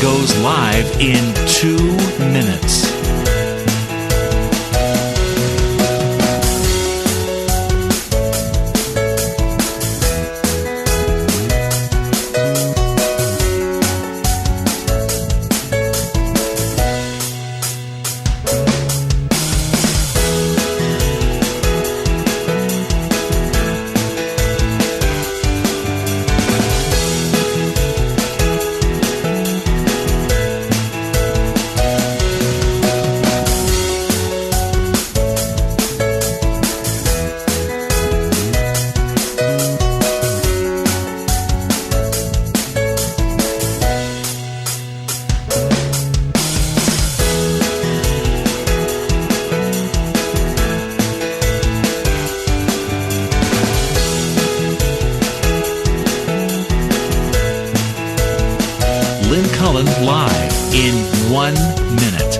goes live in 2 minutes. Lynn Cullen live in 1 minute.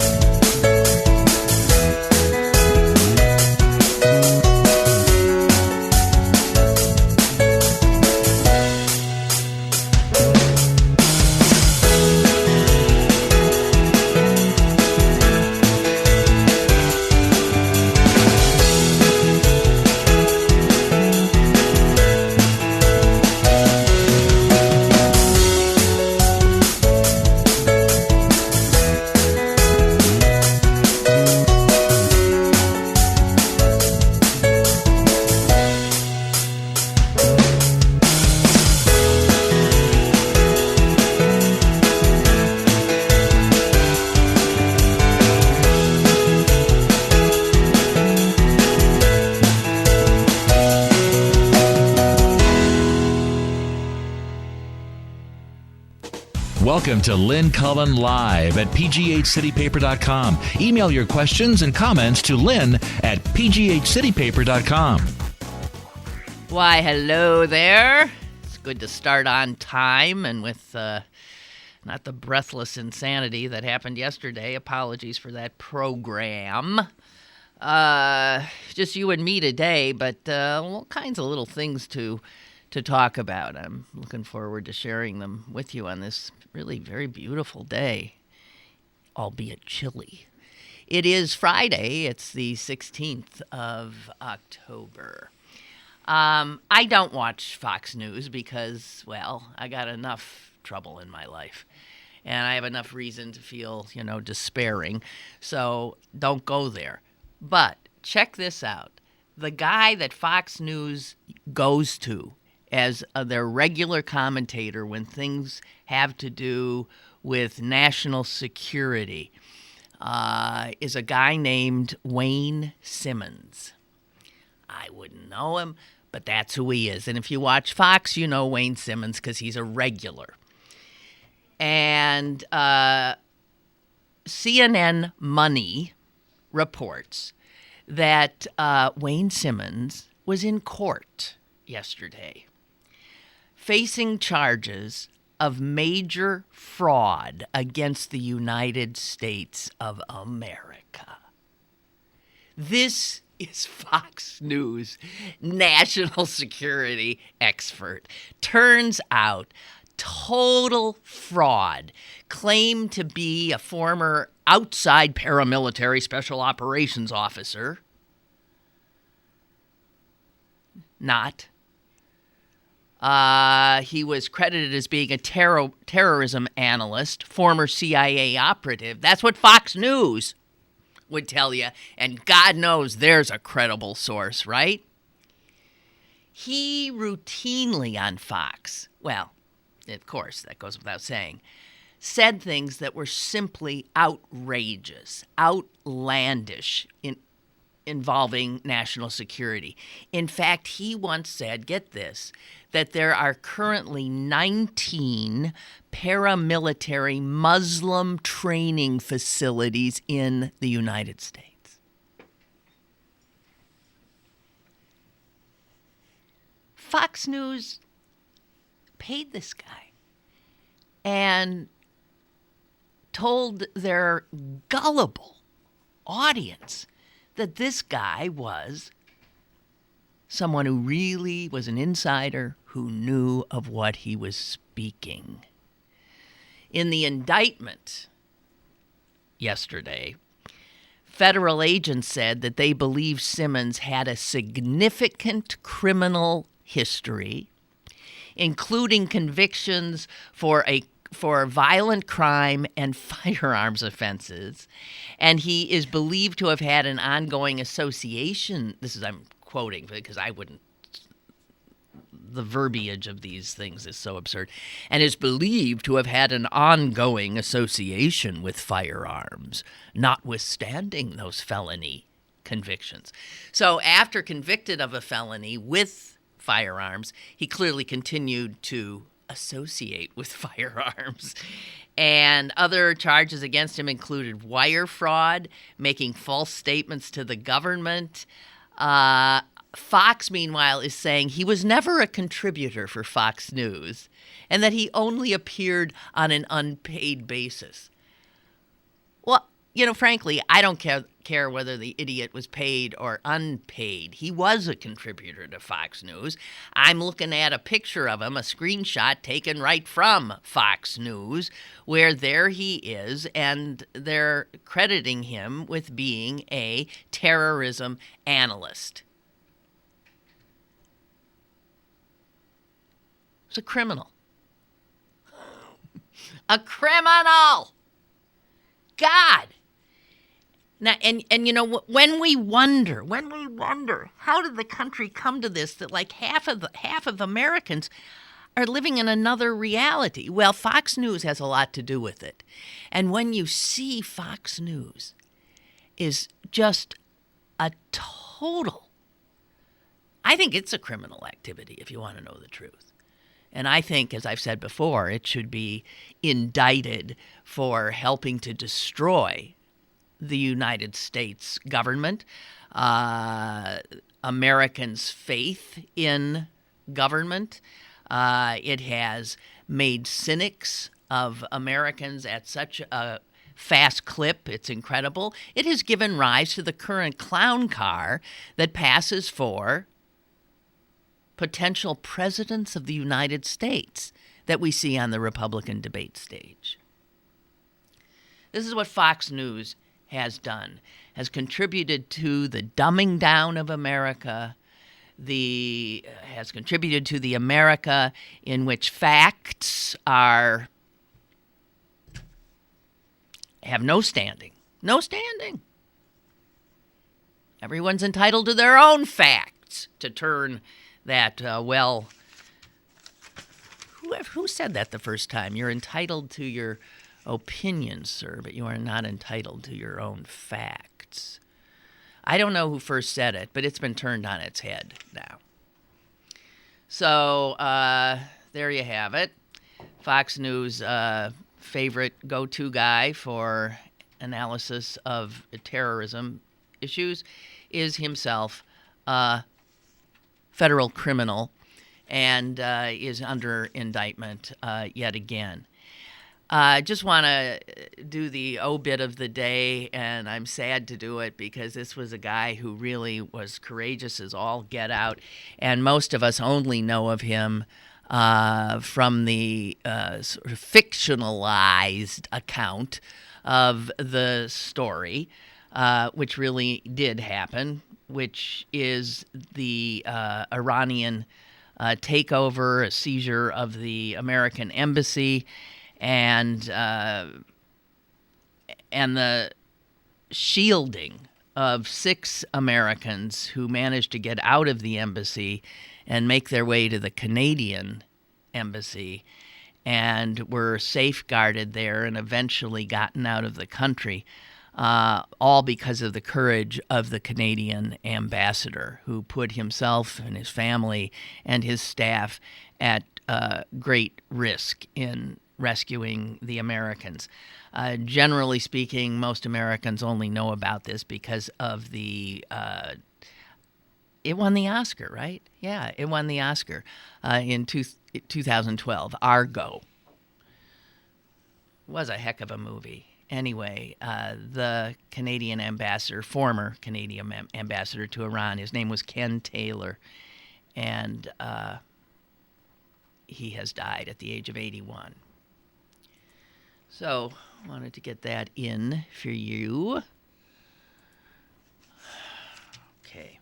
Welcome to Lynn Cullen Live at pghcitypaper.com. Email your questions and comments to Lynn at pghcitypaper.com. Why, hello there. It's good to start on time and with not the breathless insanity that happened yesterday. Apologies for that program. Just you and me today, but all kinds of little things to talk about. I'm looking forward to sharing them with you on this really very beautiful day, albeit chilly. It is Friday. It's the 16th of October. I don't watch Fox News because, well, I got enough trouble in my life. And I have enough reason to feel, despairing. So don't go there. But check this out. The guy that Fox News goes to as their regular commentator when things have to do with national security is a guy named Wayne Simmons. I wouldn't know him, but that's who he is. And if you watch Fox, you know Wayne Simmons because he's a regular. And CNN Money reports that Wayne Simmons was in court yesterday, facing charges of major fraud against the United States of America. This is Fox News national security expert. Turns out, total fraud. Claimed to be a former outside paramilitary special operations officer. Not. He was credited as being a terrorism analyst, former CIA operative. That's what Fox News would tell you. And God knows there's a credible source, right? He routinely on Fox, well, of course, that goes without saying, said things that were simply outrageous, outlandish involving national security. In fact, he once said, get this, that there are currently 19 paramilitary Muslim training facilities in the United States. Fox News paid this guy and told their gullible audience that this guy was someone who really was an insider who knew of what he was speaking. In the indictment yesterday, federal agents said that they believe Simmons had a significant criminal history, including convictions for violent crime and firearms offenses, and he is believed to have had an ongoing association. I'm quoting because I wouldn't. The verbiage of these things is so absurd, and is believed to have had an ongoing association with firearms, notwithstanding those felony convictions. So after convicted of a felony with firearms, he clearly continued to associate with firearms. And other charges against him included wire fraud, making false statements to the government. Fox, meanwhile, is saying he was never a contributor for Fox News and that he only appeared on an unpaid basis. Well, frankly, I don't care whether the idiot was paid or unpaid. He was a contributor to Fox News. I'm looking at a picture of him, a screenshot taken right from Fox News, where there he is, and they're crediting him with being a terrorism analyst. It's a criminal. A criminal! God! Now, and when we wonder, how did the country come to this, that like half of Americans are living in another reality? Well, Fox News has a lot to do with it. And when you see Fox News is just a total, I think it's a criminal activity, if you want to know the truth. And I think, as I've said before, it should be indicted for helping to destroy the United States government, Americans' faith in government. It has made cynics of Americans at such a fast clip. It's incredible. It has given rise to the current clown car that passes for potential presidents of the United States that we see on the Republican debate stage. This is what Fox News has done, has contributed to the dumbing down of America, has contributed to the America in which facts have no standing. No standing. Everyone's entitled to their own facts to turn that, who said that the first time? You're entitled to your opinions, sir, but you are not entitled to your own facts. I don't know who first said it, but it's been turned on its head now. So there you have it. Fox News' favorite go-to guy for analysis of terrorism issues is himself federal criminal and is under indictment yet again. I just want to do the obit of the day, and I'm sad to do it because this was a guy who really was courageous as all get out, and most of us only know of him from the sort of fictionalized account of the story, which really did happen, which is the Iranian takeover, a seizure of the American embassy, and the shielding of 6 Americans who managed to get out of the embassy and make their way to the Canadian embassy and were safeguarded there and eventually gotten out of the country. All because of the courage of the Canadian ambassador, who put himself and his family and his staff at great risk in rescuing the Americans. Generally speaking, most Americans only know about this because of it won the Oscar, right? Yeah, it won the Oscar in 2012, Argo. It was a heck of a movie. Anyway, the Canadian ambassador, former Canadian ambassador to Iran, his name was Ken Taylor, and he has died at the age of 81. So, wanted to get that in for you. Okay.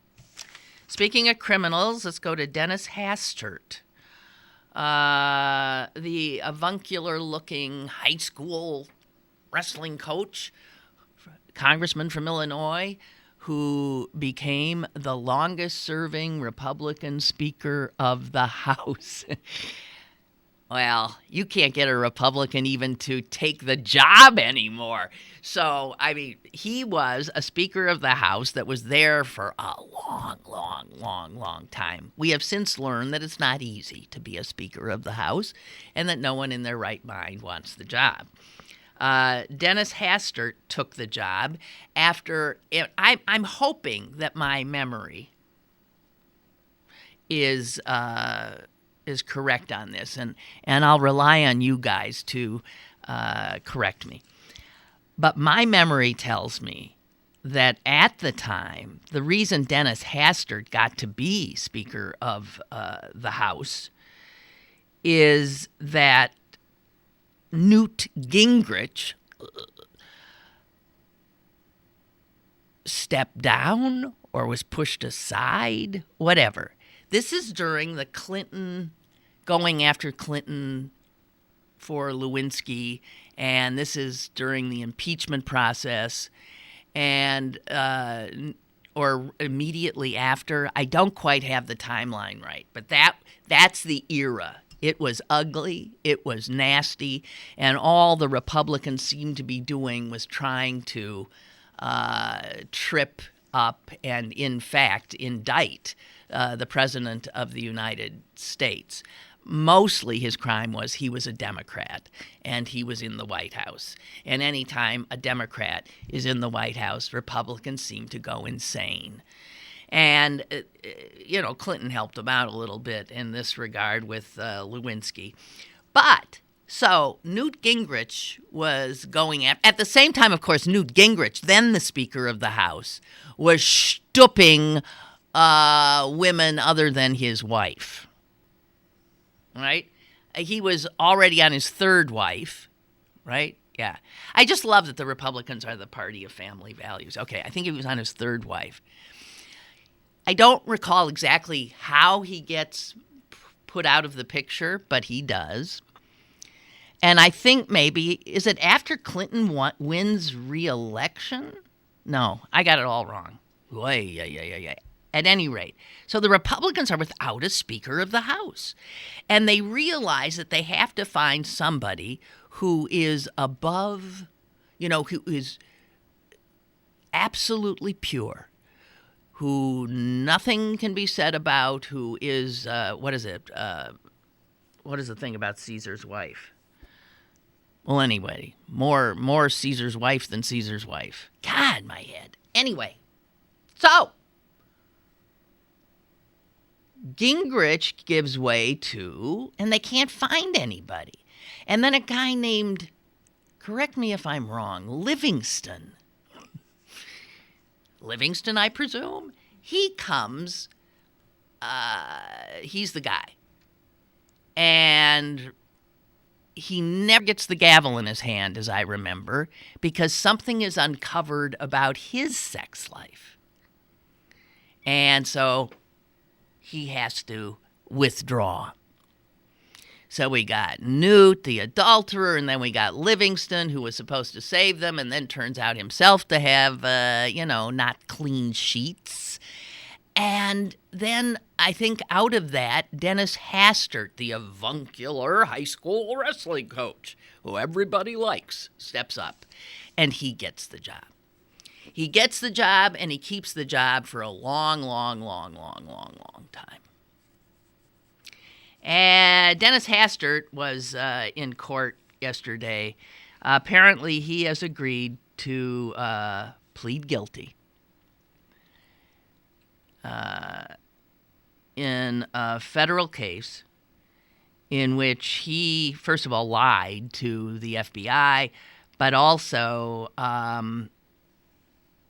Speaking of criminals, let's go to Dennis Hastert. The avuncular-looking high school wrestling coach, congressman from Illinois, who became the longest-serving Republican Speaker of the House. Well, you can't get a Republican even to take the job anymore. So, I mean, he was a Speaker of the House that was there for a long time. We have since learned that it's not easy to be a Speaker of the House and that no one in their right mind wants the job. Dennis Hastert took the job after I'm hoping that my memory is correct on this, and I'll rely on you guys to correct me. But my memory tells me that at the time, the reason Dennis Hastert got to be Speaker of the House is that Newt Gingrich stepped down or was pushed aside, whatever. This is during the going after Clinton for Lewinsky, and this is during the impeachment process, and or immediately after. I don't quite have the timeline right, but that's the era. It was ugly, it was nasty, and all the Republicans seemed to be doing was trying to trip up and, in fact, indict the President of the United States. Mostly his crime was he was a Democrat and he was in the White House. And anytime a Democrat is in the White House, Republicans seem to go insane. And, Clinton helped him out a little bit in this regard with Lewinsky. But, so Newt Gingrich was going at the same time, of course, Newt Gingrich, then the Speaker of the House, was stooping women other than his wife. Right? He was already on his third wife, right? Yeah. I just love that the Republicans are the party of family values. Okay, I think he was on his third wife. I don't recall exactly how he gets put out of the picture, but he does. And I think maybe, is it after Clinton wins re-election? No, I got it all wrong. Yeah. At any rate, so the Republicans are without a Speaker of the House. And they realize that they have to find somebody who is above, who is absolutely pure, who nothing can be said about, who is, what is the thing about Caesar's wife? Well, anyway, more Caesar's wife than Caesar's wife. God, my head. Anyway, so Gingrich gives way to, and they can't find anybody. And then a guy named, correct me if I'm wrong, Livingston, I presume, he comes, he's the guy. And he never gets the gavel in his hand, as I remember, because something is uncovered about his sex life. And so he has to withdraw. So we got Newt, the adulterer, and then we got Livingston, who was supposed to save them, and then turns out himself to have, not clean sheets. And then I think out of that, Dennis Hastert, the avuncular high school wrestling coach, who everybody likes, steps up, and he gets the job. He gets the job, and he keeps the job for a long time. And Dennis Hastert was in court yesterday. Apparently, he has agreed to plead guilty in a federal case in which he, first of all, lied to the FBI, but also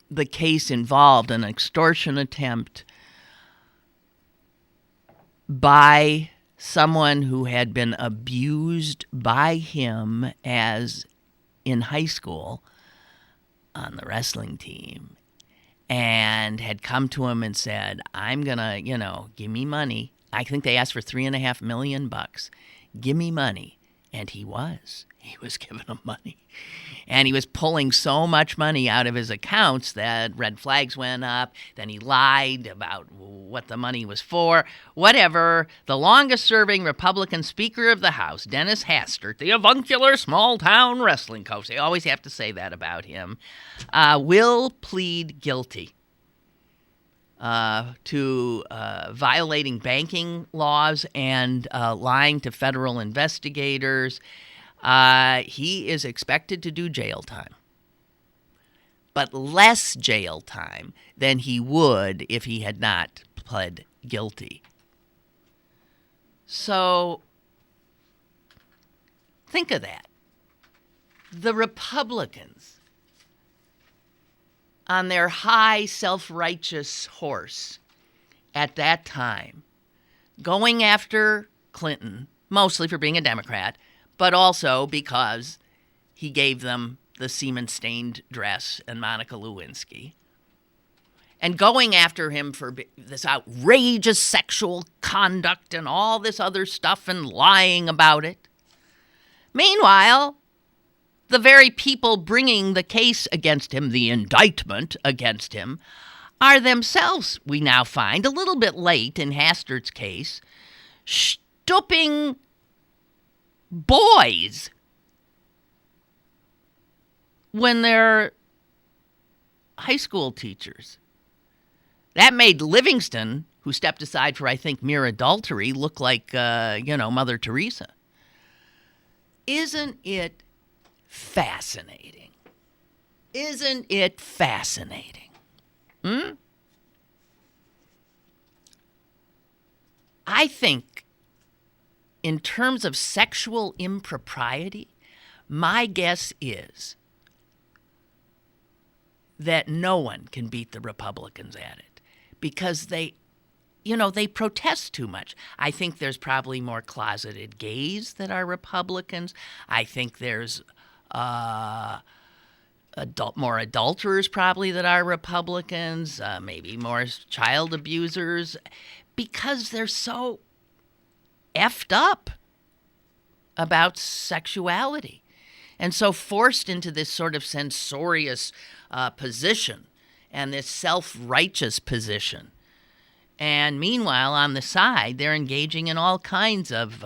the case involved an extortion attempt by someone who had been abused by him as in high school on the wrestling team and had come to him and said, I'm going to, give me money. I think they asked for $3.5 million. Give me money. And he was giving them money. And he was pulling so much money out of his accounts that red flags went up. Then he lied about what the money was for. Whatever. The longest-serving Republican Speaker of the House, Dennis Hastert, the avuncular small-town wrestling coach, they always have to say that about him, will plead guilty to violating banking laws and lying to federal investigators. He is expected to do jail time, but less jail time than he would if he had not pled guilty. So think of that. The Republicans, on their high self-righteous horse at that time, going after Clinton, mostly for being a Democrat, but also because he gave them the semen-stained dress and Monica Lewinsky, and going after him for this outrageous sexual conduct and all this other stuff and lying about it. Meanwhile, the very people bringing the case against him, the indictment against him, are themselves, we now find, a little bit late in Hastert's case, stooping boys when they're high school teachers. That made Livingston, who stepped aside for, I think, mere adultery, look like, Mother Teresa. Isn't it fascinating? Isn't it fascinating? I think in terms of sexual impropriety, my guess is that no one can beat the Republicans at it because they protest too much. I think there's probably more closeted gays that are Republicans. I think there's more adulterers probably that are Republicans, maybe more child abusers, because they're so effed up about sexuality and so forced into this sort of censorious position and this self-righteous position. And meanwhile, on the side, they're engaging in all kinds of,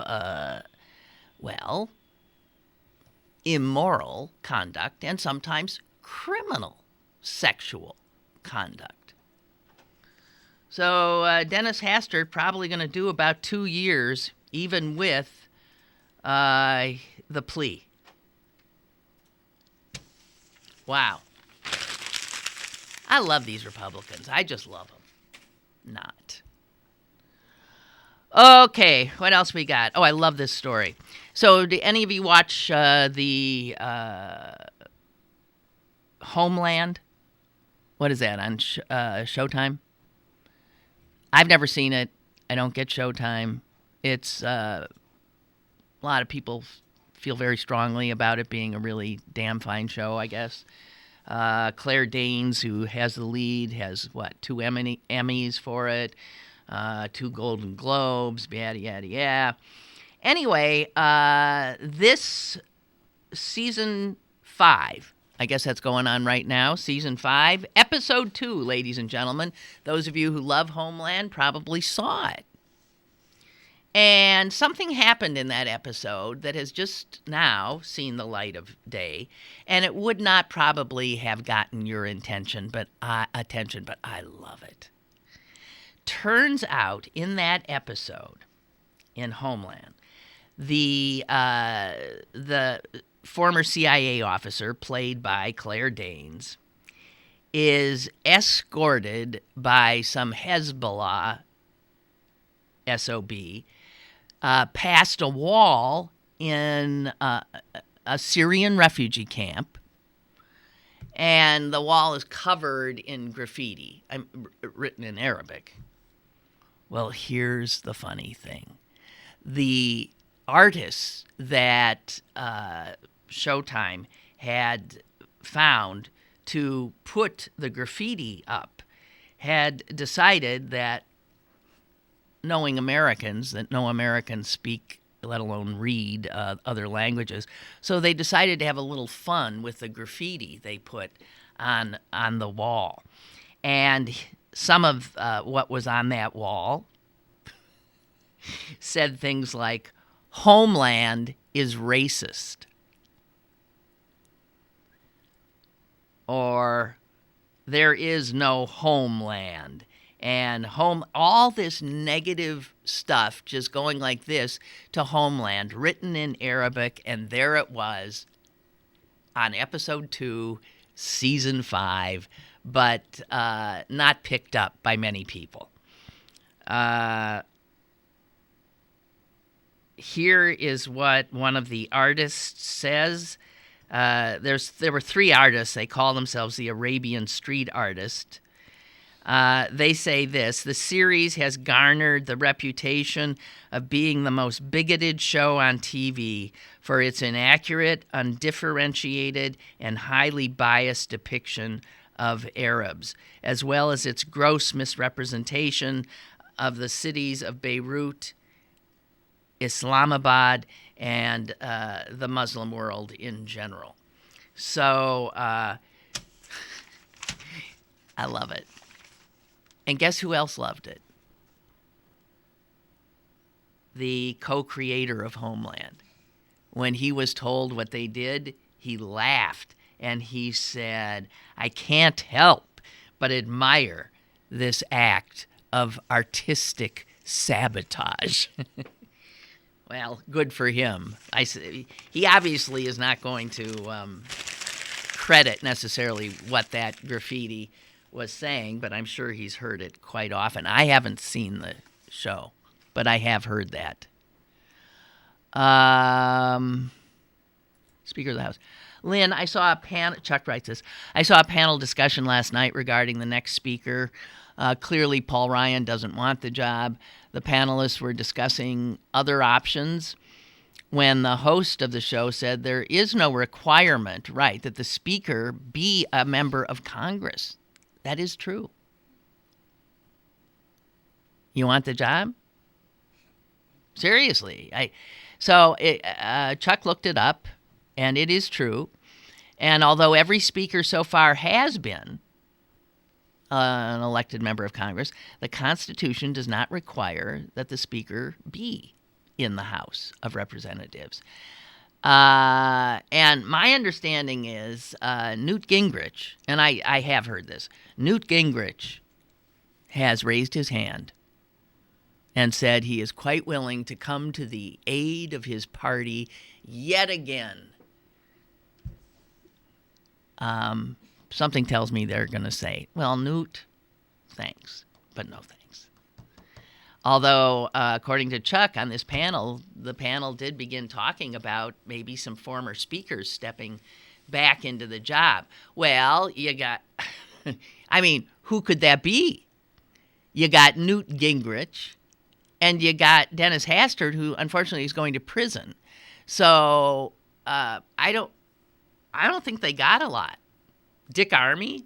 immoral conduct and sometimes criminal sexual conduct. So Dennis Hastert probably going to do about 2 years, even with the plea. Wow. I love these Republicans. I just love them. Not. Okay, what else we got? Oh, I love this story. So, do any of you watch the Homeland? What is that, on Showtime? I've never seen it. I don't get Showtime. It's a lot of people feel very strongly about it being a really damn fine show, I guess. Claire Danes, who has the lead, has, 2 Emmys for it, 2 Golden Globes, yada, yada, yada. Anyway, this season 5, I guess that's going on right now, season 5, episode 2, ladies and gentlemen. Those of you who love Homeland probably saw it. And something happened in that episode that has just now seen the light of day, and it would not probably have gotten your attention, but I love it. Turns out in that episode in Homeland, the former CIA officer, played by Claire Danes, is escorted by some Hezbollah SOB past a wall in a Syrian refugee camp, and the wall is covered in graffiti written in Arabic. Well, here's the funny thing. The artists that Showtime had found to put the graffiti up had decided that, knowing Americans, that no Americans speak, let alone read, other languages. So they decided to have a little fun with the graffiti they put on the wall. And some of what was on that wall said things like, "Homeland is racist," or "There is no homeland." And all this negative stuff just going like this to Homeland, written in Arabic, and there it was on episode 2, season 5, but not picked up by many people. Here is what one of the artists says. There were 3 artists. They call themselves the Arabian Street Artist. They say this: the series has garnered the reputation of being the most bigoted show on TV for its inaccurate, undifferentiated, and highly biased depiction of Arabs, as well as its gross misrepresentation of the cities of Beirut, Islamabad, and the Muslim world in general. So I love it. And guess who else loved it? The co-creator of Homeland. When he was told what they did, he laughed and he said, "I can't help but admire this act of artistic sabotage." Well, good for him. He obviously is not going to credit necessarily what that graffiti was saying, but I'm sure he's heard it quite often. I haven't seen the show, but I have heard that. Speaker of the House. Lynn, I saw a panel, Chuck writes this, I saw a panel discussion last night regarding the next speaker. Clearly, Paul Ryan doesn't want the job. The panelists were discussing other options when the host of the show said there is no requirement, right, that the speaker be a member of Congress. That is true. You want the job? Seriously. Chuck looked it up, and it is true. And although every speaker so far has been an elected member of Congress, the Constitution does not require that the speaker be in the House of Representatives. And my understanding is Newt Gingrich, and I have heard this, Newt Gingrich has raised his hand and said he is quite willing to come to the aid of his party yet again. Something tells me they're going to say, well, Newt, thanks, but no thanks. Although, according to Chuck on this panel, the panel did begin talking about maybe some former speakers stepping back into the job. Well, you got, who could that be? You got Newt Gingrich, and you got Dennis Hastert, who unfortunately is going to prison. So I don't think they got a lot. Dick Armey,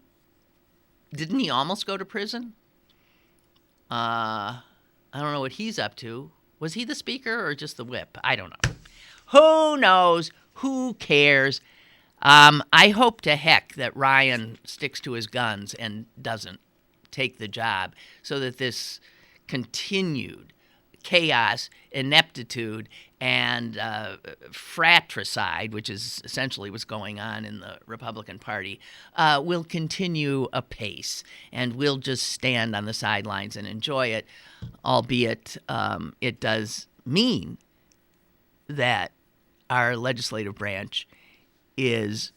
didn't he almost go to prison? I don't know what he's up to. Was he the speaker or just the whip? I don't know. Who knows? Who cares? I hope to heck that Ryan sticks to his guns and doesn't take the job so that this continued chaos, ineptitude, and fratricide, which is essentially what's going on in the Republican Party, will continue apace, and we'll just stand on the sidelines and enjoy it, albeit it does mean that our legislative branch is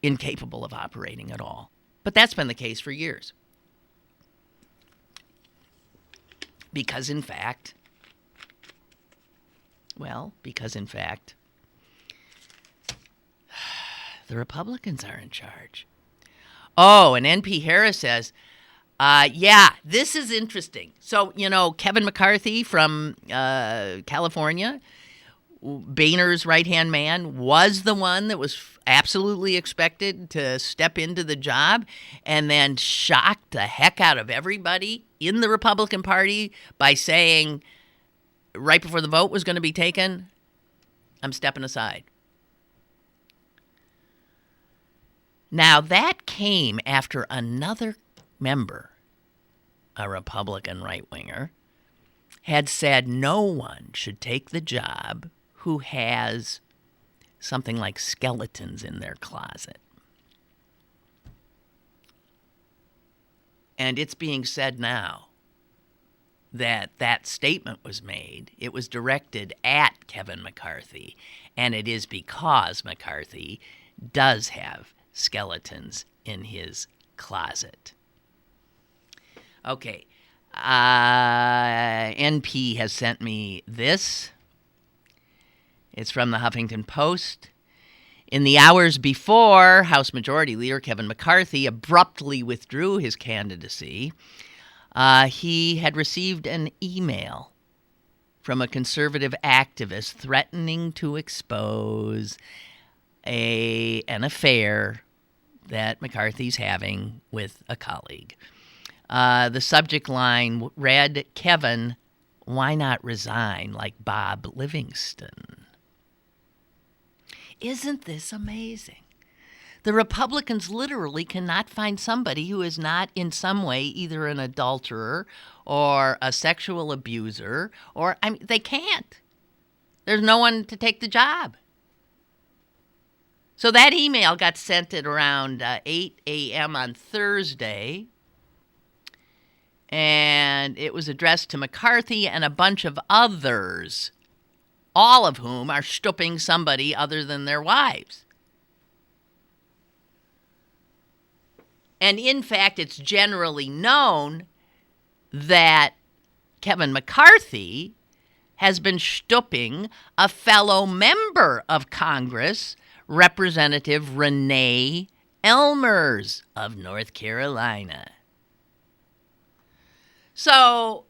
incapable of operating at all. But that's been the case for years. Because in fact, the Republicans are in charge. Oh, and N.P. Harris says, this is interesting. So, Kevin McCarthy from California Boehner's right-hand man, was the one that was absolutely expected to step into the job and then shocked the heck out of everybody in the Republican Party by saying right before the vote was going to be taken, I'm stepping aside. Now, that came after another member, a Republican right-winger, had said no one should take the job who has something like skeletons in their closet. And it's being said now that that statement was made. It was directed at Kevin McCarthy, and it is because McCarthy does have skeletons in his closet. Okay. NP has sent me this. It's from the Huffington Post. In the hours before House Majority Leader Kevin McCarthy abruptly withdrew his candidacy, he had received an email from a conservative activist threatening to expose an affair that McCarthy's having with a colleague. The subject line read, Kevin, why not resign like Bob Livingston? Isn't this amazing? The Republicans literally cannot find somebody who is not in some way either an adulterer or a sexual abuser, or, they can't. There's no one to take the job. So that email got sent at around 8 a.m. on Thursday, and it was addressed to McCarthy and a bunch of others, all of whom are stooping somebody other than their wives. And in fact, it's generally known that Kevin McCarthy has been stooping a fellow member of Congress, Representative Renee Elmers of North Carolina. So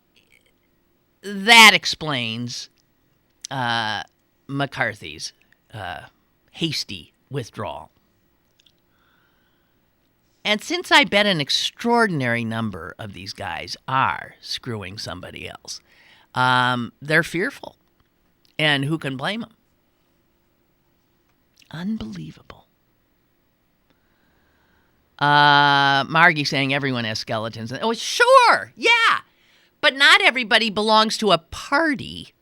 that explains McCarthy's hasty withdrawal. And since I bet an extraordinary number of these guys are screwing somebody else, they're fearful. And who can blame them? Unbelievable. Margie saying everyone has skeletons. Oh, sure, yeah. But not everybody belongs to a party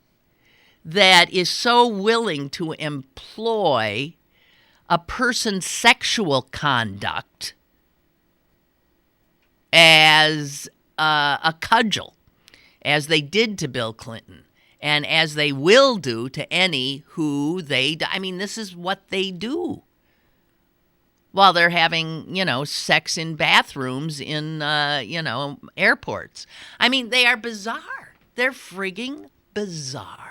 that is so willing to employ a person's sexual conduct as a cudgel, as they did to Bill Clinton, and as they will do to any who this is what they do while they're having, sex in bathrooms in, airports. They are bizarre. They're frigging bizarre.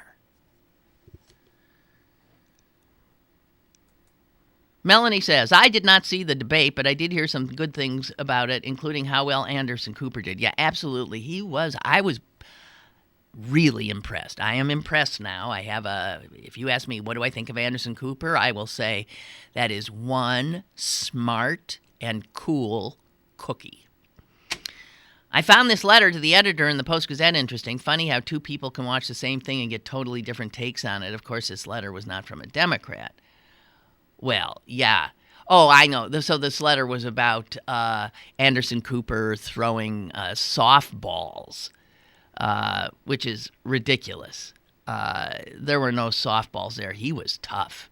Melanie says, I did not see the debate, but I did hear some good things about it, including how well Anderson Cooper did. Yeah, absolutely. I was really impressed. I am impressed now. If you ask me, what do I think of Anderson Cooper? I will say that is one smart and cool cookie. I found this letter to the editor in the Post-Gazette interesting. Funny how two people can watch the same thing and get totally different takes on it. Of course, this letter was not from a Democrat. Well, yeah. Oh, I know. So this letter was about Anderson Cooper throwing softballs, which is ridiculous. There were no softballs there. He was tough.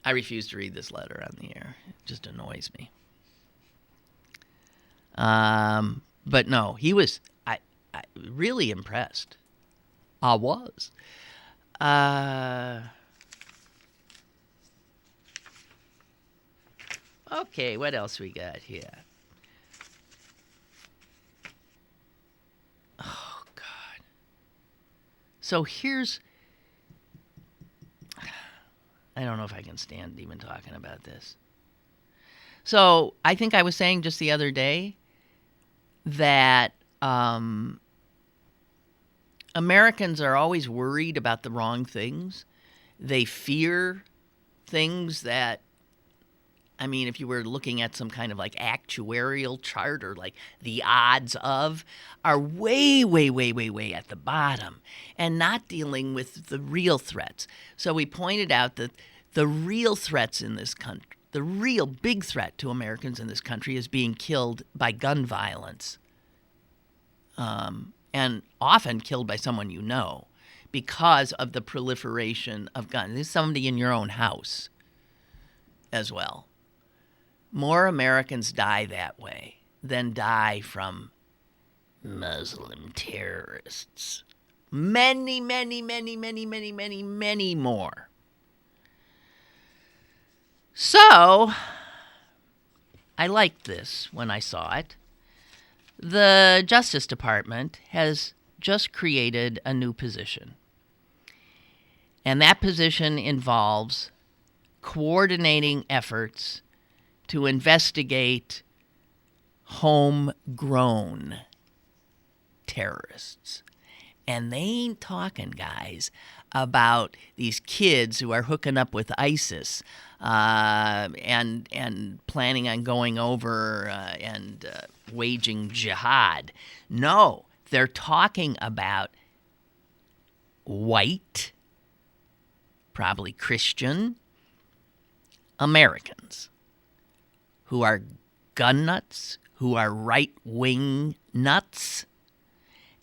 I refuse to read this letter on the air. It just annoys me. But no, he was I really impressed. I was. Okay, what else we got here? Oh, God. So here's... I don't know if I can stand even talking about this. So I think I was saying just the other day that Americans are always worried about the wrong things. They fear things that, I mean, if you were looking at some kind of like actuarial chart or like the odds of, are way, way, way, way, way at the bottom and not dealing with the real threats. So we pointed out that the real threats in this country, the real big threat to Americans in this country is being killed by gun violence. And often killed by someone you know because of the proliferation of guns. There's somebody in your own house as well. More Americans die that way than die from Muslim terrorists. Many, many, many, many, many, many, many more. So, I liked this when I saw it. The Justice Department has just created a new position. And that position involves coordinating efforts to investigate homegrown terrorists. And they ain't talking, guys, about these kids who are hooking up with ISIS and planning on going over and waging jihad. No, they're talking about white, probably Christian, Americans who are gun nuts, who are right-wing nuts.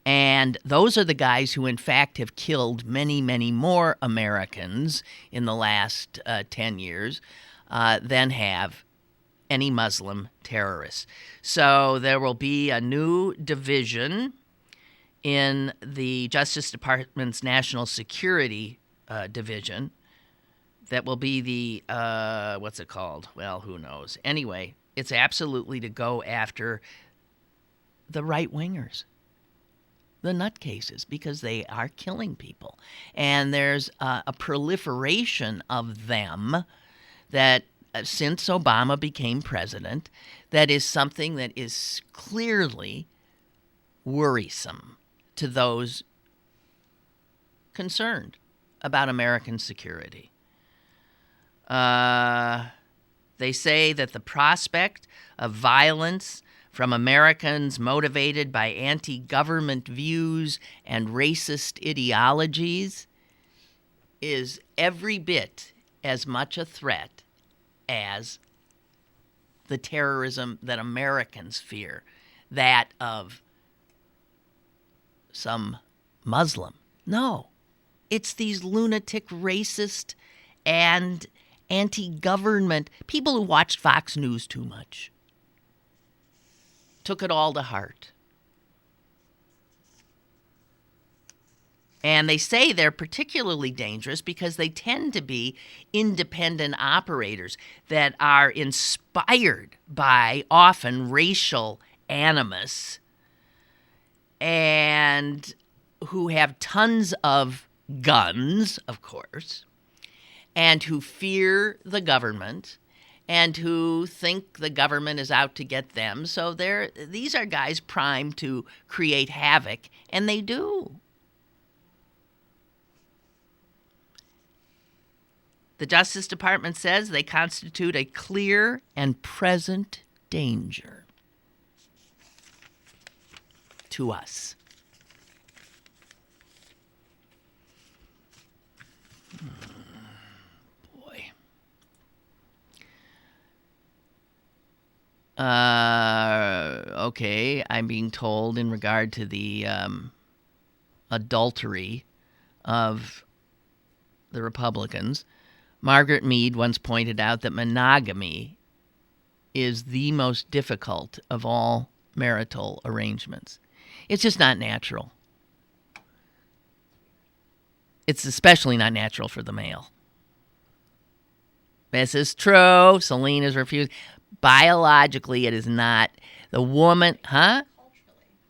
And those are the guys who, in fact, have killed many, many more Americans in the last 10 years than have any Muslim terrorists. So there will be a new division in the Justice Department's National Security Division that will be the, what's it called? Well, who knows? Anyway, it's absolutely to go after the right-wingers, the nutcases, because they are killing people. And there's a proliferation of them that since Obama became president, that is something that is clearly worrisome to those concerned about American security. They say that the prospect of violence from Americans motivated by anti-government views and racist ideologies is every bit as much a threat as the terrorism that Americans fear, that of some Muslim. No, it's these lunatic, racist, and anti-government people who watched Fox News too much. Took it all to heart. And they say they're particularly dangerous because they tend to be independent operators that are inspired by often racial animus and who have tons of guns, of course, and who fear the government and who think the government is out to get them. So these are guys primed to create havoc, and they do. The Justice Department says they constitute a clear and present danger to us. Okay, I'm being told in regard to the adultery of the Republicans, Margaret Mead once pointed out that monogamy is the most difficult of all marital arrangements. It's just not natural. It's especially not natural for the male. This is true. Celine has refused. Biologically, it is not. The woman,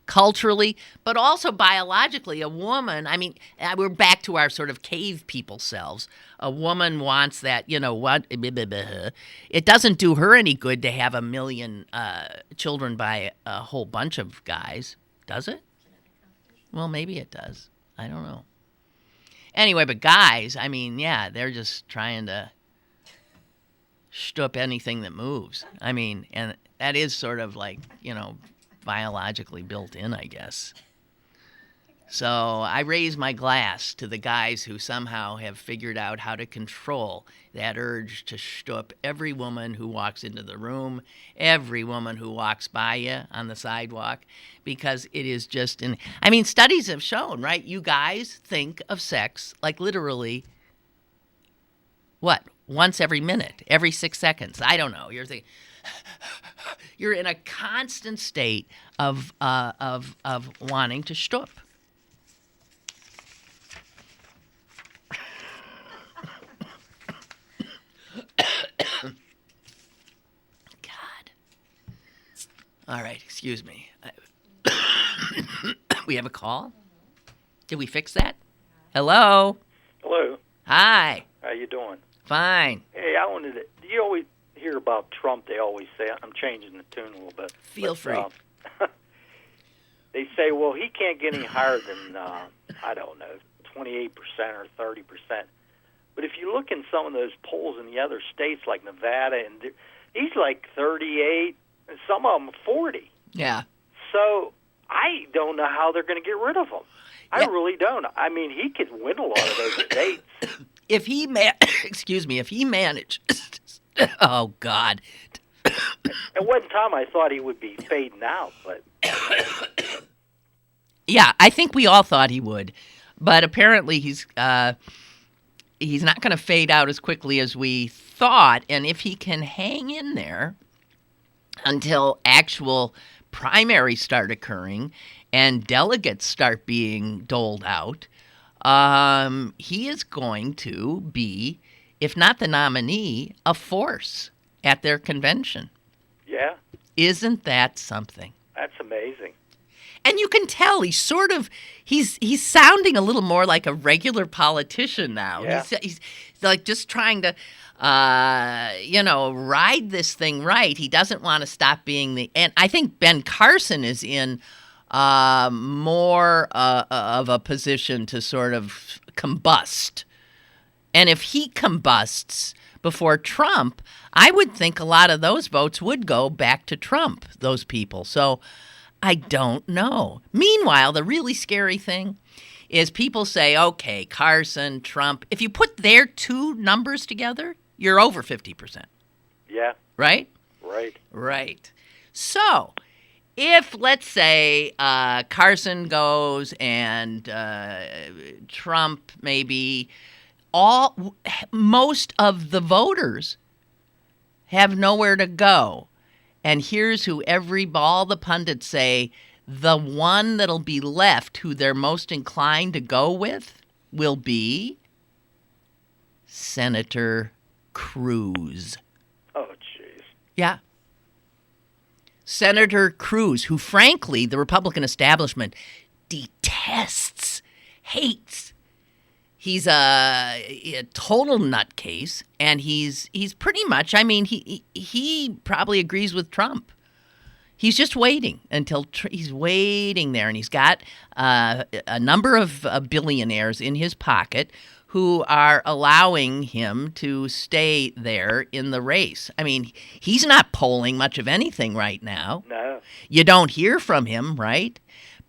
Culturally, but also biologically, a woman, I mean, we're back to our sort of cave people selves. A woman wants that, you know what, it doesn't do her any good to have 1 million children by a whole bunch of guys, does it? Well, maybe it does. I don't know. Anyway, but guys, I mean, yeah, they're just trying to shtup anything that moves. I mean, and that is sort of like, biologically built in, I guess. So I raise my glass to the guys who somehow have figured out how to control that urge to shtup every woman who walks into the room, every woman who walks by you on the sidewalk, because it is just studies have shown, right? You guys think of sex like literally, what, once every minute, every 6 seconds. I don't know. You're thinking, you're in a constant state of wanting to shtup. God. All right, excuse me. We have a call? Did we fix that? Hello? Hello. Hi. How you doing? Fine. Hey, I wanted to... Do you always hear about Trump? They always say... I'm changing the tune a little bit. Feel free. They say, well, he can't get any higher than, I don't know, 28% or 30%. But if you look in some of those polls in the other states like Nevada, and he's like 38, and some of them 40. Yeah. So I don't know how they're going to get rid of him. I really don't. I mean, he could win a lot of those states. If he if he managed, oh God. At one time, I thought he would be fading out, but yeah, I think we all thought he would, but apparently he's not going to fade out as quickly as we thought. And if he can hang in there until actual primaries start occurring and delegates start being doled out, he is going to be, if not the nominee, a force at their convention. yeah, Isn't that something? that's amazing. And you can tell he's sounding a little more like a regular politician now. Yeah. He's like just trying to ride this thing right. He doesn't want to stop being and I think Ben Carson is in more of a position to sort of combust. And if he combusts before Trump, I would think a lot of those votes would go back to Trump, those people. So I don't know. Meanwhile, the really scary thing is people say, okay, Carson, Trump, if you put their two numbers together, you're over 50%. Yeah. Right? Right. Right. So if, let's say, Carson goes and Trump maybe, most of the voters have nowhere to go. And here's who all the pundits say the one that'll be left who they're most inclined to go with will be Senator Cruz. Oh, jeez. Yeah. Senator Cruz, who frankly the Republican establishment detests, hates. He's a total nutcase, and he's pretty much, he probably agrees with Trump. He's just waiting until he's waiting there, and he's got a number of billionaires in his pocket who are allowing him to stay there in the race. I mean, he's not polling much of anything right now. No. You don't hear from him, right?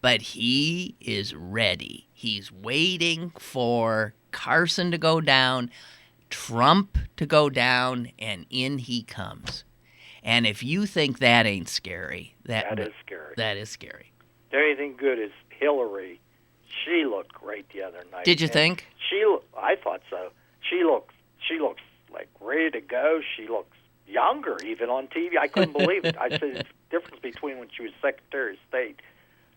But he is ready. He's waiting for Carson to go down, Trump to go down, and in he comes. And if you think that ain't scary, that is scary. That is scary. The only thing good is Hillary. She looked great the other night. Did you think? I thought so. She looks like ready to go. She looks younger even on TV. I couldn't believe it. I said it's the difference between when she was Secretary of State,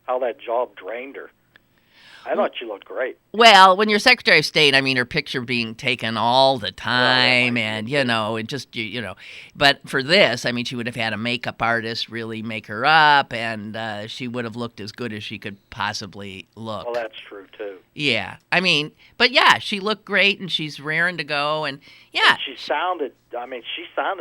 how that job drained her. I thought she looked great. Well, when you're Secretary of State, her picture being taken all the time, well, and, and just, But for this, she would have had a makeup artist really make her up, and she would have looked as good as she could possibly look. Well, that's true, too. Yeah. But yeah, she looked great, and she's raring to go, and yeah. And she sounded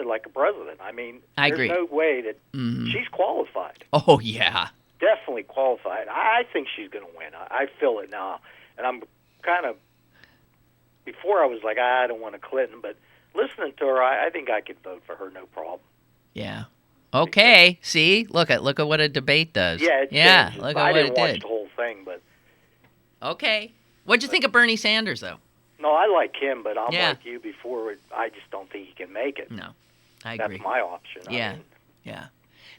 like a president. I there's agree. no way that she's qualified. Oh, yeah. Definitely qualified. I think she's going to win. I feel it now. And I'm kind of, before I was like, I don't want a Clinton, but listening to her, I think I could vote for her, no problem. Yeah. Okay. See, look at what a debate does. Yeah, it changes. Look at I what didn't it watch did. the whole thing, but Okay. What'd you think of Bernie Sanders, though? no, I like him, but I'm Yeah. like you before. I just don't think he can make it. No, I agree. That's my option. Yeah. I mean, Yeah.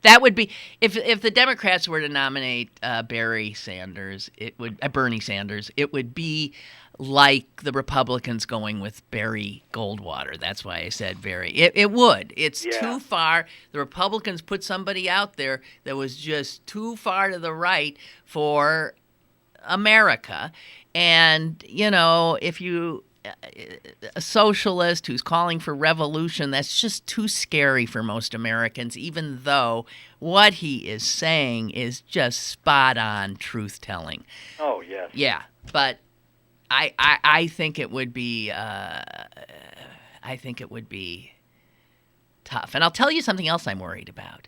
That would be if the Democrats were to nominate Bernie Sanders, it would be like the Republicans going with Barry Goldwater. That's why I said Barry. It would. It's too far. The Republicans put somebody out there that was just too far to the right for America. And, if you a socialist who's calling for revolution, that's just too scary for most Americans, even though what he is saying is just spot on truth-telling. oh, yes. Yeah, but I think it would be tough. And I'll tell you something else I'm worried about.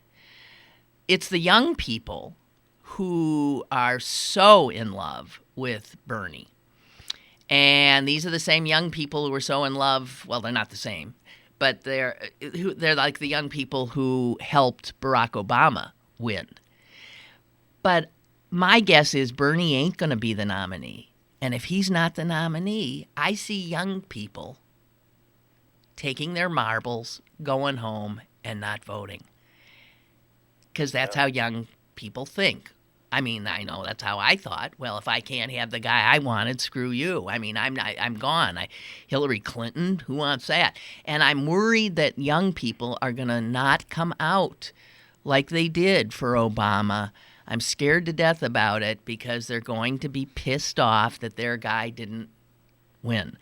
It's the young people who are so in love with Bernie. And these are the same young people who were so in love. Well, they're not the same, but they're like the young people who helped Barack Obama win. But my guess is Bernie ain't going to be the nominee. And if he's not the nominee, I see young people taking their marbles, going home, and not voting. Because that's how young people think. I mean, I know that's how I thought. Well, if I can't have the guy I wanted, screw you. I mean, I'm gone. Hillary Clinton, who wants that? And I'm worried that young people are going to not come out like they did for Obama. I'm scared to death about it because they're going to be pissed off that their guy didn't win.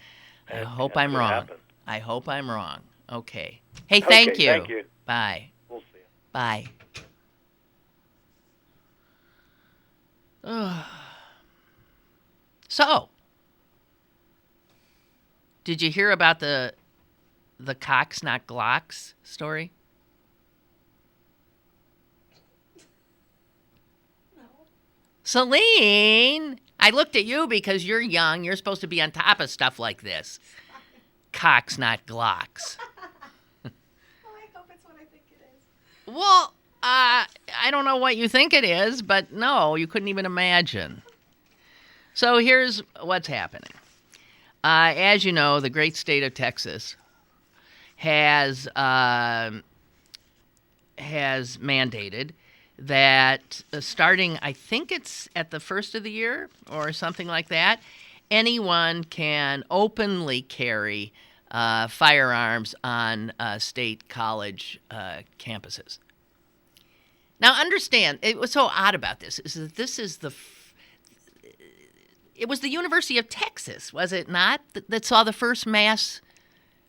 I hope I'm wrong. Happen. I hope I'm wrong. Okay. Hey, thank you. Thank you. Bye. We'll see you. Bye. So, did you hear about the Cox not Glocks story? No. Celine, I looked at you because you're young. You're supposed to be on top of stuff like this. Cox not Glocks. Well, I hope it's what I think it is. Well, I don't know what you think it is, but no, you couldn't even imagine. So here's what's happening. As you know, the great state of Texas has mandated that starting, I think it's at the first of the year or something like that, anyone can openly carry firearms on state college campuses. Now, understand, it was so odd about this, is that this is it was the University of Texas, was it not, that saw the first mass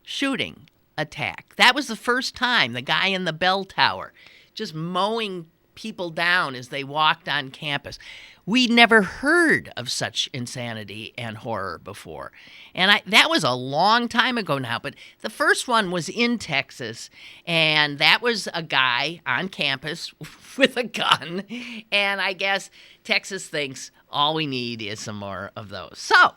shooting attack. That was the first time, the guy in the bell tower, just mowing people down as they walked on campus. We'd never heard of such insanity and horror before. And that was a long time ago now, but the first one was in Texas, and that was a guy on campus with a gun. And I guess Texas thinks all we need is some more of those. So,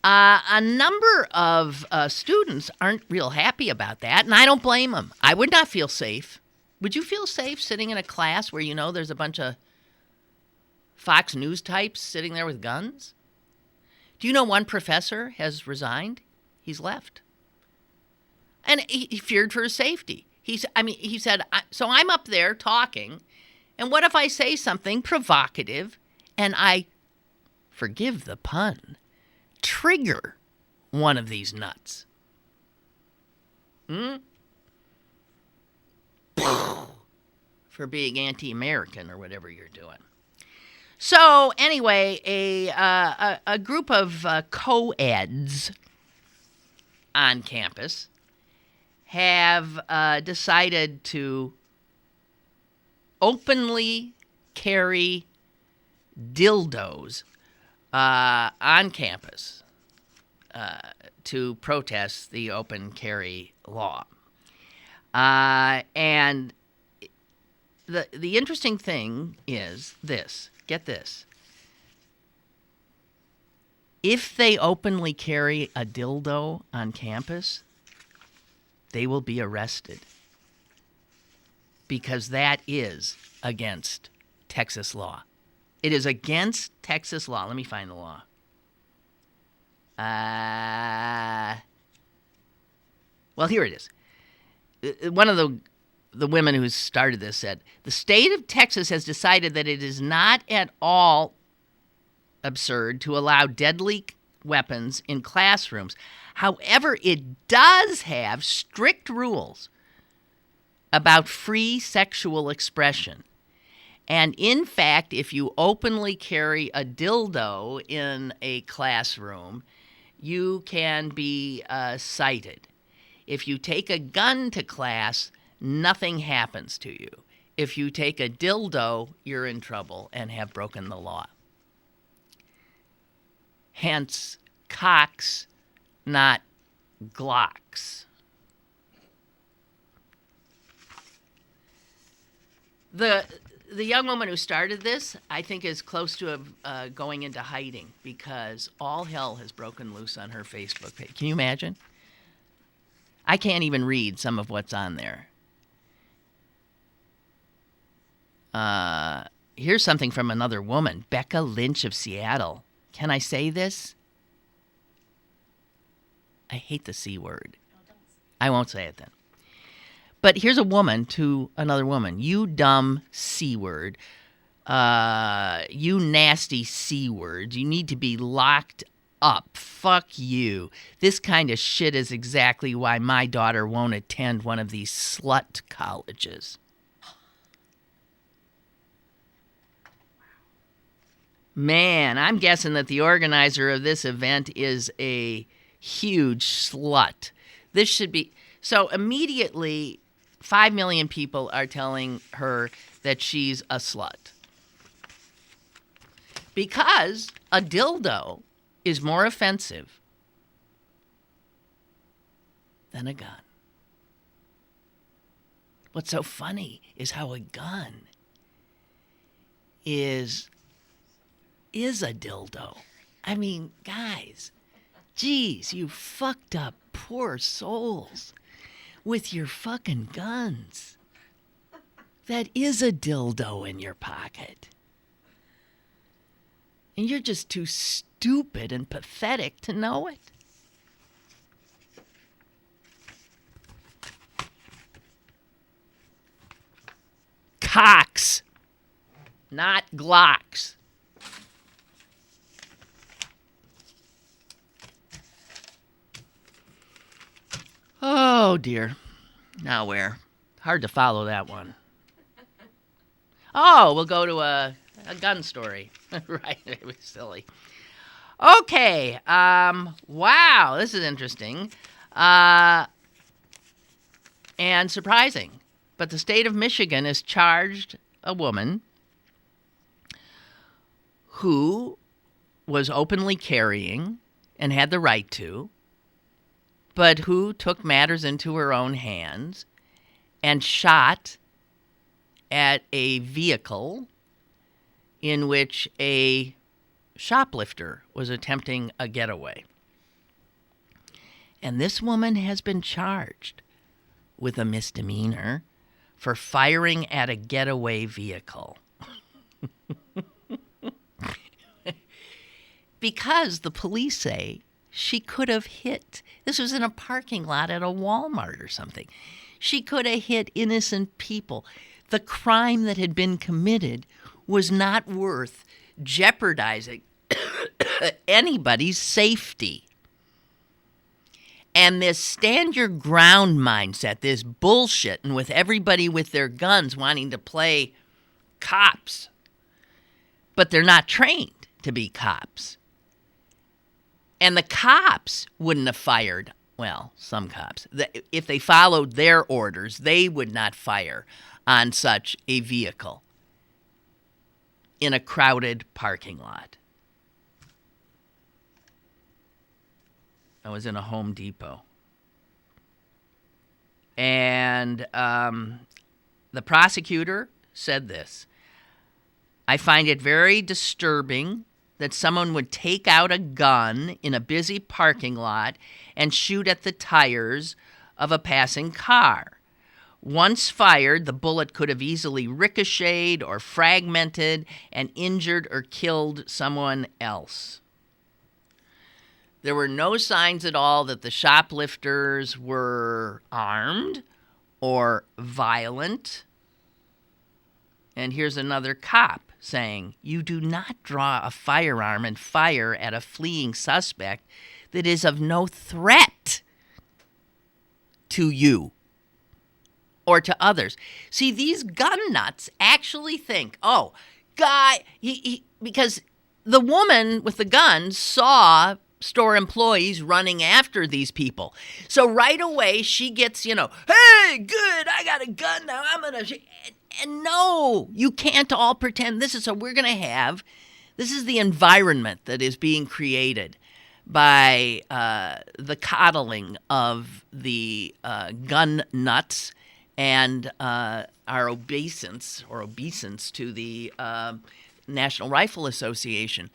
a number of students aren't real happy about that, and I don't blame them. I would not feel safe. Would you feel safe sitting in a class where you know there's a bunch of Fox News types sitting there with guns? Do you know one professor has resigned? He's left. And he feared for his safety. He said, so I'm up there talking, and what if I say something provocative and I, forgive the pun, trigger one of these nuts? For being anti-American or whatever you're doing. So anyway, a group of co-eds on campus have decided to openly carry dildos on campus to protest the open carry law. And the interesting thing is this. Get this. If they openly carry a dildo on campus, they will be arrested because that is against Texas law. It is against Texas law. Let me find the law. Well, here it is. One of the women who started this said, the state of Texas has decided that it is not at all absurd to allow deadly weapons in classrooms. However, it does have strict rules about free sexual expression. And in fact, if you openly carry a dildo in a classroom, you can be cited. If you take a gun to class, nothing happens to you. If you take a dildo, you're in trouble and have broken the law. Hence, cocks, not Glocks. The young woman who started this, I think, is close to going into hiding because all hell has broken loose on her Facebook page. Can you imagine? I can't even read some of what's on there. Here's something from another woman, Becca Lynch of Seattle. Can I say this? I hate the C word. I won't say it then. But here's a woman to another woman. You dumb C word. You nasty C words. You need to be locked up. Fuck you. This kind of shit is exactly why my daughter won't attend one of these slut colleges. Man, I'm guessing that the organizer of this event is a huge slut. This should be... So immediately, 5 million people are telling her that she's a slut. Because a dildo is more offensive than a gun. What's so funny is how a gun is a dildo. I mean, guys, geez, you fucked up poor souls with your fucking guns. That is a dildo in your pocket. And you're just too stupid and pathetic to know it. Cocks, not Glocks. Oh, dear. Now where? Hard to follow that one. Oh, we'll go to a gun story. Right, it was silly. Okay, wow, this is interesting. And surprising. But the state of Michigan has charged a woman who was openly carrying and had the right to, but who took matters into her own hands and shot at a vehicle in which a shoplifter was attempting a getaway. And this woman has been charged with a misdemeanor for firing at a getaway vehicle. Because the police say she could have hit. This was in a parking lot at a Walmart or something. She could have hit innocent people. The crime that had been committed was not worth jeopardizing anybody's safety. And this stand your ground mindset, this bullshit, and with everybody with their guns wanting to play cops, but they're not trained to be cops. And the cops wouldn't have fired, well, some cops. If they followed their orders, they would not fire on such a vehicle in a crowded parking lot. I was in a Home Depot. And the prosecutor said this: I find it very disturbing that someone would take out a gun in a busy parking lot and shoot at the tires of a passing car. Once fired, the bullet could have easily ricocheted or fragmented and injured or killed someone else. There were no signs at all that the shoplifters were armed or violent. And here's another cop saying, "You do not draw a firearm and fire at a fleeing suspect that is of no threat to you or to others." See, these gun nuts actually think, oh, guy, because the woman with the gun saw store employees running after these people. So right away she gets, hey, good, I got a gun now, I'm going to... And no, you can't all pretend this is this is the environment that is being created by the coddling of the gun nuts and our obeisance to the National Rifle Association.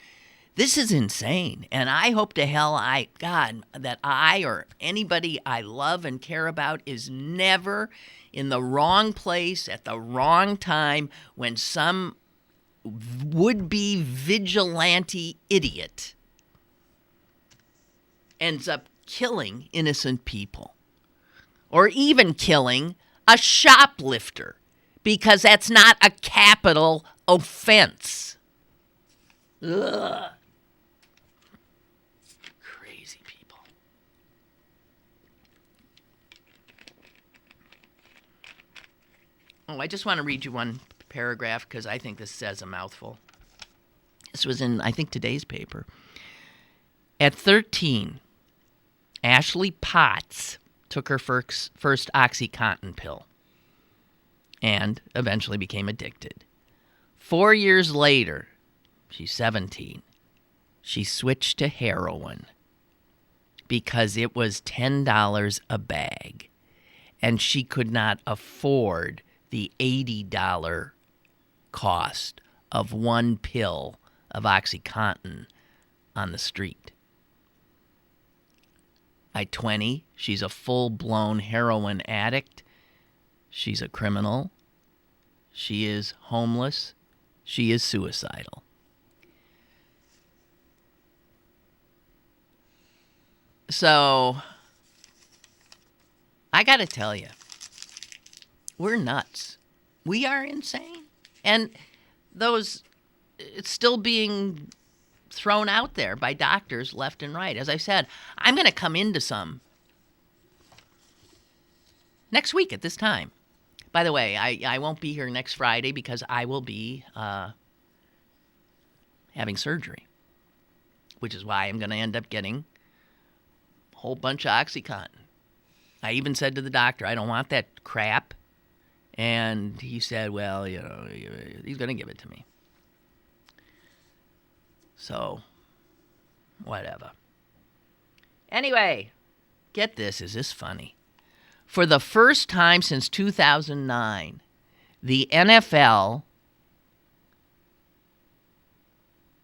This is insane, and I hope to hell that I or anybody I love and care about is never in the wrong place at the wrong time when some would-be vigilante idiot ends up killing innocent people or even killing a shoplifter because that's not a capital offense. Ugh. Crazy people. Oh, I just want to read you one paragraph because I think this says a mouthful. This was in, I think, today's paper. At 13, Ashley Potts took her first OxyContin pill and eventually became addicted. 4 years later, she's 17, she switched to heroin because it was $10 a bag and she could not afford the $80 cost of one pill of OxyContin on the street. At 20, she's a full-blown heroin addict. She's a criminal. She is homeless. She is suicidal. So, I got to tell you, we're nuts. We are insane. And it's still being thrown out there by doctors left and right. As I said, I'm going to come into some next week at this time. By the way, I won't be here next Friday because I will be having surgery, which is why I'm going to end up getting a whole bunch of OxyContin. I even said to the doctor, I don't want that crap. And he said, well, he's going to give it to me. So, whatever. Anyway, get this. Is this funny? For the first time since 2009, the NFL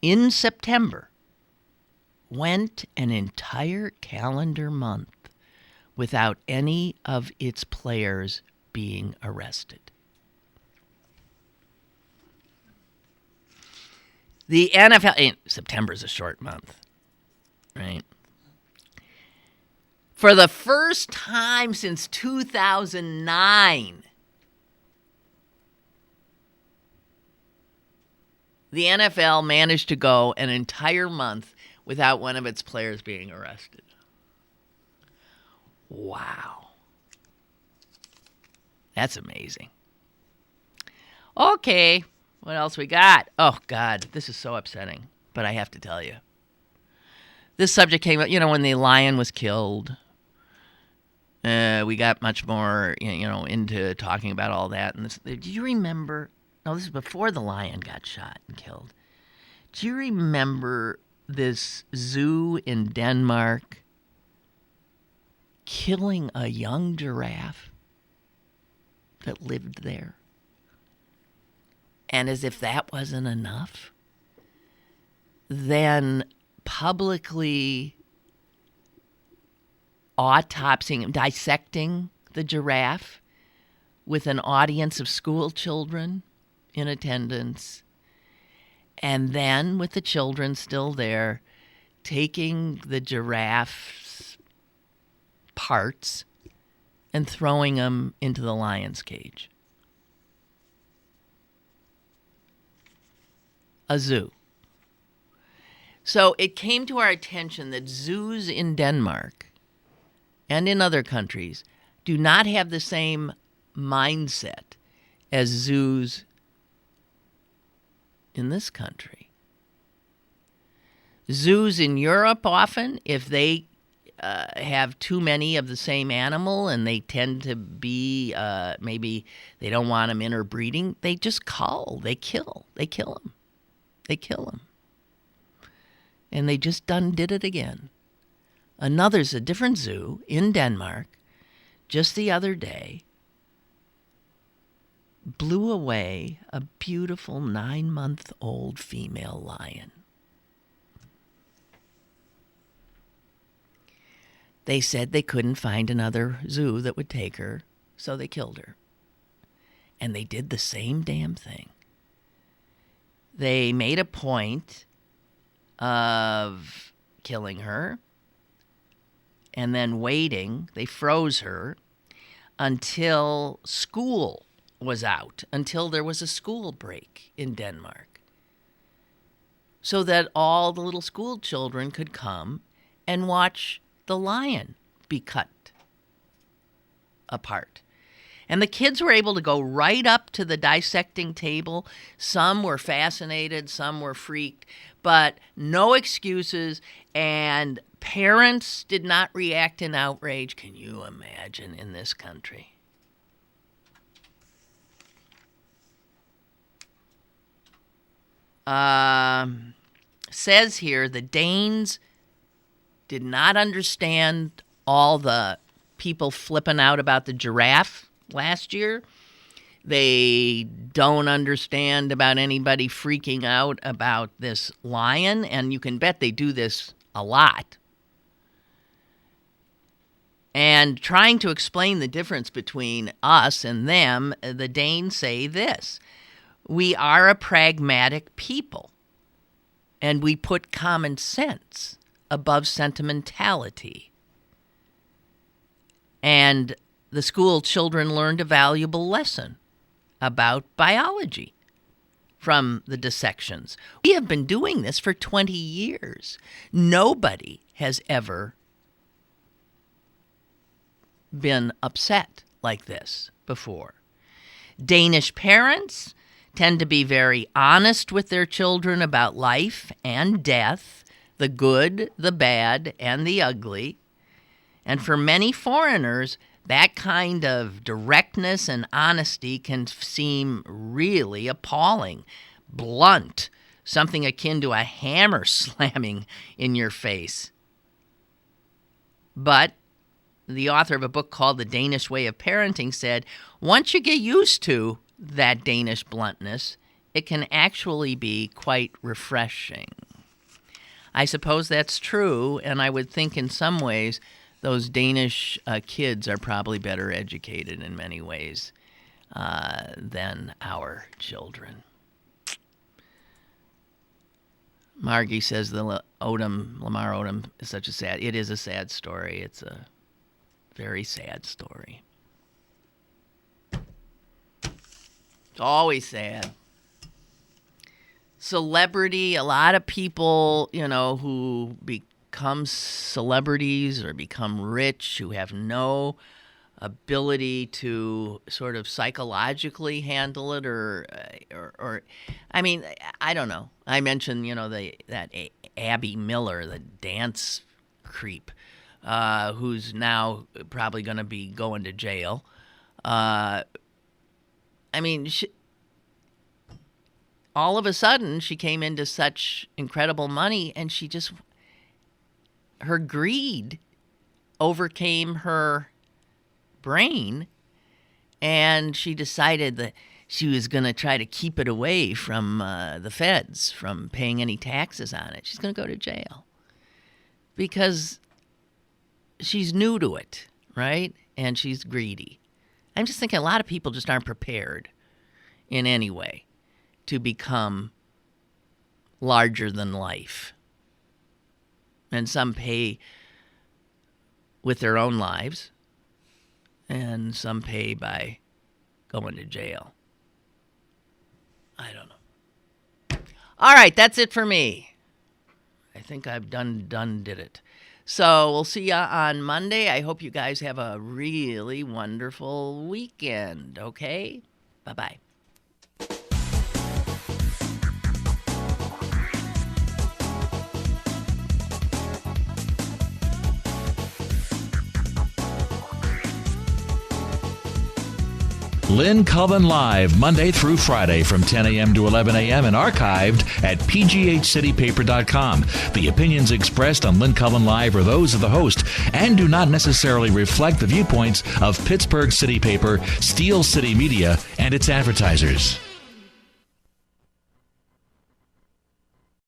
in September went an entire calendar month without any of its players being arrested. The NFL, September's a short month, right? For the first time since 2009, the NFL managed to go an entire month without one of its players being arrested. Wow. That's amazing. Okay. What else we got? Oh, God, this is so upsetting, but I have to tell you. This subject came up, when the lion was killed. We got much more, into talking about all that. And do you remember? No, this is before the lion got shot and killed. Do you remember this zoo in Denmark killing a young giraffe that lived there? And as if that wasn't enough, then publicly autopsying, dissecting the giraffe with an audience of school children in attendance, and then with the children still there, taking the giraffe's parts and throwing them into the lion's cage. A zoo. So it came to our attention that zoos in Denmark and in other countries do not have the same mindset as zoos in this country. Zoos in Europe often, if they have too many of the same animal and they tend to be, maybe they don't want them interbreeding, they just cull, they kill them. They kill them. And they just did it again. Another's a different zoo in Denmark, just the other day, blew away a beautiful 9-month-old female lion. They said they couldn't find another zoo that would take her, so they killed her. And they did the same damn thing. They made a point of killing her and then waiting. They froze her until school was out, until there was a school break in Denmark, so that all the little school children could come and watch the lion be cut apart. And the kids were able to go right up to the dissecting table. Some were fascinated, some were freaked, but no excuses. And parents did not react in outrage. Can you imagine in this country? Says here the Danes did not understand all the people flipping out about the giraffe last year. They don't understand about anybody freaking out about this lion, and you can bet they do this a lot. And trying to explain the difference between us and them, the Danes say this: we are a pragmatic people, and we put common sense above sentimentality. And the school children learned a valuable lesson about biology from the dissections. We have been doing this for 20 years. Nobody has ever been upset like this before. Danish parents tend to be very honest with their children about life and death, the good, the bad, and the ugly. And for many foreigners, that kind of directness and honesty can seem really appalling, blunt, something akin to a hammer slamming in your face. But the author of a book called The Danish Way of Parenting said, once you get used to that Danish bluntness, it can actually be quite refreshing. I suppose that's true, and I would think in some ways those Danish kids are probably better educated in many ways than our children. Margie says Lamar Odom is such a sad. It is a sad story. It's a very sad story. It's always sad. Celebrity, a lot of people, who become celebrities or become rich, who have no ability to sort of psychologically handle it or I mean, I don't know. I mentioned, that Abby Miller, the dance creep, who's now probably going to be going to jail. I mean, all of a sudden, she came into such incredible money, and her greed overcame her brain, and she decided that she was going to try to keep it away from the feds, from paying any taxes on it. She's going to go to jail because she's new to it, right? And she's greedy. I'm just thinking a lot of people just aren't prepared in any way to become larger than life. And some pay with their own lives, and some pay by going to jail. I don't know. All right, that's it for me. I think I've did it. So we'll see you on Monday. I hope you guys have a really wonderful weekend, okay? Bye-bye. Lynn Cullen Live, Monday through Friday from 10 a.m. to 11 a.m. and archived at pghcitypaper.com. The opinions expressed on Lynn Cullen Live are those of the host and do not necessarily reflect the viewpoints of Pittsburgh City Paper, Steel City Media, and its advertisers.